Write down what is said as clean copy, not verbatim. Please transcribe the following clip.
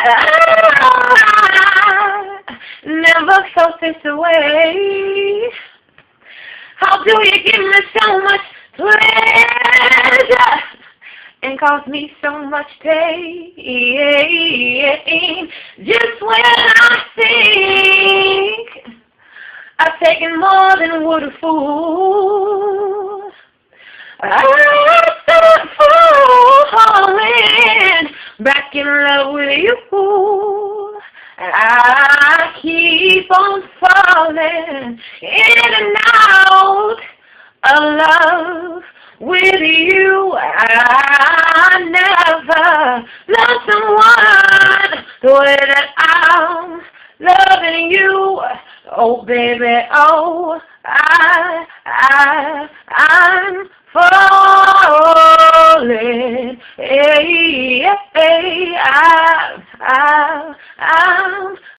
I never felt this way. How do you give me so much pleasure and cause me so much pain? Just when I think I've taken more than would a fool, I start falling back in love with you. I keep on falling in and out of love with you. I never loved someone the way that I'm loving you. Oh baby, oh I'm falling. Hey, hey, I'm